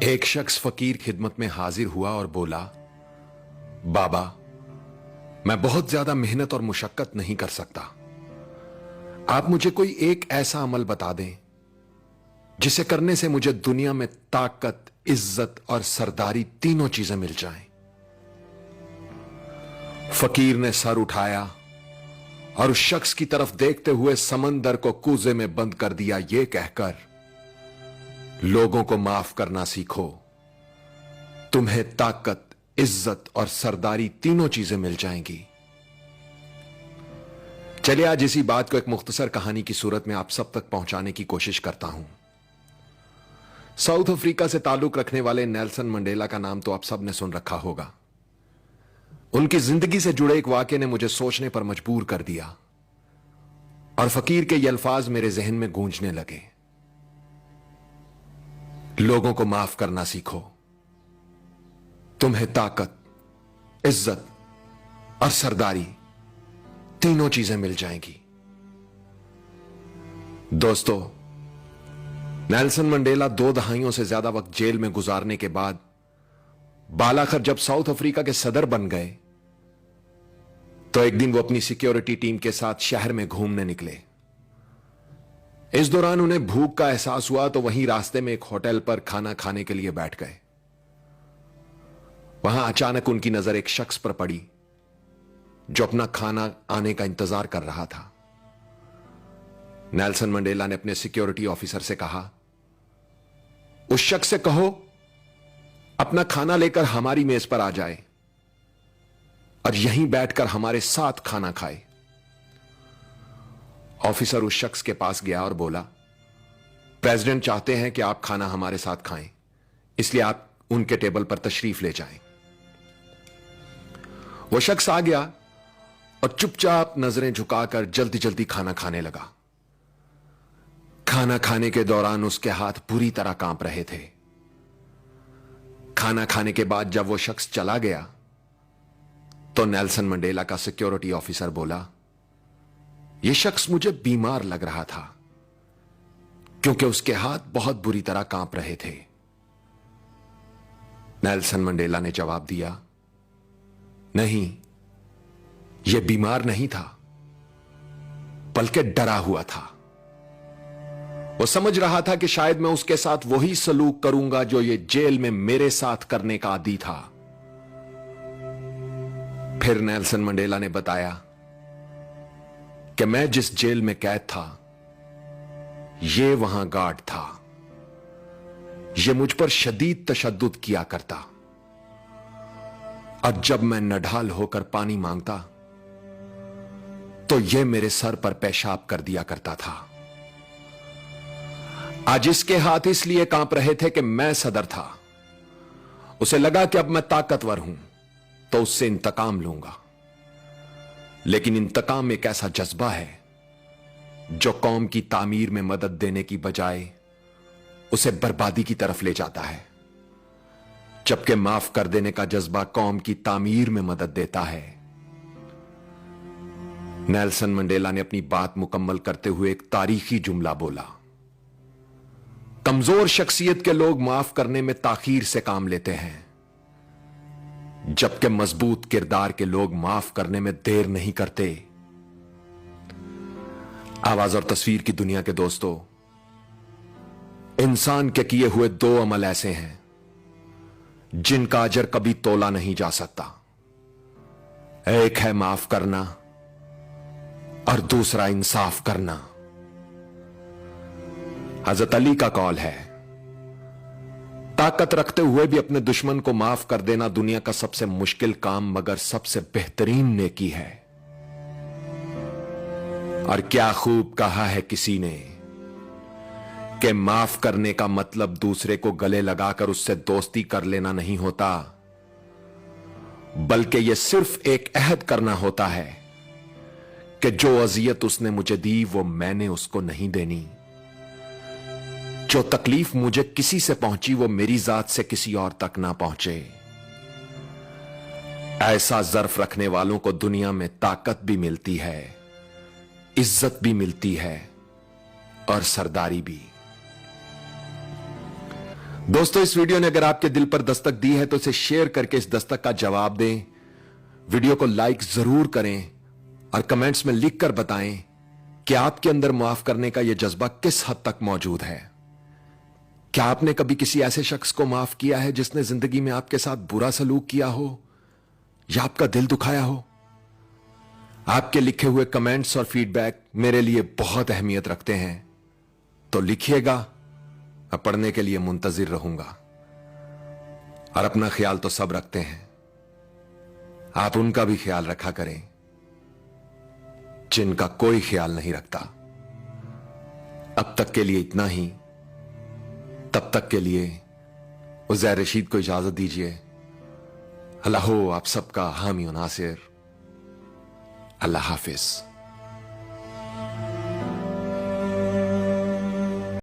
एक शख्स फकीर खिदमत में हाजिर हुआ और बोला, बाबा, मैं बहुत ज्यादा मेहनत और मुशक्कत नहीं कर सकता। आप मुझे कोई एक ऐसा अमल बता दें जिसे करने से मुझे दुनिया में ताकत, इज्जत और सरदारी तीनों चीजें मिल जाएं। फकीर ने सर उठाया और उस शख्स की तरफ देखते हुए समंदर को कूजे में बंद कर दिया, यह कहकर, लोगों को माफ करना सीखो, तुम्हें ताकत, इज्जत और सरदारी तीनों चीजें मिल जाएंगी। चलिए आज इसी बात को एक मुख्तसर कहानी की सूरत में आप सब तक पहुंचाने की कोशिश करता हूं। साउथ अफ्रीका से ताल्लुक रखने वाले नेल्सन मंडेला का नाम तो आप सब ने सुन रखा होगा। उनकी जिंदगी से जुड़े एक वाक्य ने मुझे सोचने पर मजबूर कर दिया और फकीर के ये अल्फाज मेरे जहन में गूंजने लगे। लोगों को माफ करना सीखो, तुम्हें ताकत, इज्जत और सरदारी तीनों चीजें मिल जाएंगी। दोस्तों, नेल्सन मंडेला 2 दहाइयों से ज्यादा वक्त जेल में गुजारने के बाद बालाखर जब साउथ अफ्रीका के सदर बन गए तो एक दिन वो अपनी सिक्योरिटी टीम के साथ शहर में घूमने निकले। इस दौरान उन्हें भूख का एहसास हुआ तो वहीं रास्ते में एक होटल पर खाना खाने के लिए बैठ गए। वहां अचानक उनकी नजर एक शख्स पर पड़ी जो अपना खाना आने का इंतजार कर रहा था। नेल्सन मंडेला ने अपने सिक्योरिटी ऑफिसर से कहा, उस शख्स से कहो अपना खाना लेकर हमारी मेज पर आ जाए और यहीं बैठकर हमारे साथ खाना खाए। ऑफिसर उस शख्स के पास गया और बोला, प्रेसिडेंट चाहते हैं कि आप खाना हमारे साथ खाएं, इसलिए आप उनके टेबल पर तशरीफ ले जाएं। वो शख्स आ गया और चुपचाप नजरें झुकाकर जल्दी जल्दी खाना खाने लगा। खाना खाने के दौरान उसके हाथ पूरी तरह कांप रहे थे। खाना खाने के बाद जब वो शख्स चला गया तो नेल्सन मंडेला का सिक्योरिटी ऑफिसर बोला, यह शख्स मुझे बीमार लग रहा था क्योंकि उसके हाथ बहुत बुरी तरह कांप रहे थे। नेल्सन मंडेला ने जवाब दिया, नहीं, यह बीमार नहीं था बल्कि डरा हुआ था। वो समझ रहा था कि शायद मैं उसके साथ वही सलूक करूंगा जो ये जेल में मेरे साथ करने का आदी था। फिर नेल्सन मंडेला ने बताया कि मैं जिस जेल में कैद था ये वहां गार्ड था। ये मुझ पर शदीद तशद्दुद किया करता और जब मैं नढाल होकर पानी मांगता तो ये मेरे सर पर पेशाब कर दिया करता था। आज इसके हाथ इसलिए कांप रहे थे कि मैं सदर था। उसे लगा कि अब मैं ताकतवर हूं तो उससे इंतकाम लूंगा। लेकिन इंतकाम एक ऐसा जज्बा है जो कौम की तामीर में मदद देने की बजाय उसे बर्बादी की तरफ ले जाता है, जबकि माफ कर देने का जज्बा कौम की तामीर में मदद देता है। नेल्सन मंडेला ने अपनी बात मुकम्मल करते हुए एक तारीखी जुमला बोला, कमजोर शख्सियत के लोग माफ करने में ताखीर से काम लेते हैं, जबकि मजबूत किरदार के लोग माफ करने में देर नहीं करते। आवाज और तस्वीर की दुनिया के दोस्तों, इंसान के किए हुए 2 अमल ऐसे हैं जिनका अजर कभी तोला नहीं जा सकता। एक है माफ करना और दूसरा इंसाफ करना। हजरत अली का कौल है, ताकत रखते हुए भी अपने दुश्मन को माफ कर देना दुनिया का सबसे मुश्किल काम मगर सबसे बेहतरीन नेकी है। और क्या खूब कहा है किसी ने कि माफ करने का मतलब दूसरे को गले लगाकर उससे दोस्ती कर लेना नहीं होता, बल्कि यह सिर्फ एक अहद करना होता है कि जो अजियत उसने मुझे दी वो मैंने उसको नहीं देनी। जो तकलीफ मुझे किसी से पहुंची वो मेरी जात से किसी और तक ना पहुंचे। ऐसा ज़र्फ रखने वालों को दुनिया में ताकत भी मिलती है, इज्जत भी मिलती है और सरदारी भी। दोस्तों, इस वीडियो ने अगर आपके दिल पर दस्तक दी है तो इसे शेयर करके इस दस्तक का जवाब दें। वीडियो को लाइक जरूर करें और कमेंट्स में लिखकर बताएं कि आपके अंदर माफ करने का यह जज्बा किस हद तक मौजूद है। क्या आपने कभी किसी ऐसे शख्स को माफ किया है जिसने जिंदगी में आपके साथ बुरा सलूक किया हो या आपका दिल दुखाया हो? आपके लिखे हुए कमेंट्स और फीडबैक मेरे लिए बहुत अहमियत रखते हैं, तो लिखिएगा, मैं पढ़ने के लिए मुंतजिर रहूंगा। और अपना ख्याल तो सब रखते हैं, आप उनका भी ख्याल रखा करें जिनका कोई ख्याल नहीं रखता। अब तक के लिए इतना ही। तब तक के लिए उज़ैर रशीद को इजाजत दीजिए। अल्लाह हो आप सबका हामी और नासिर। अल्लाह हाफिज।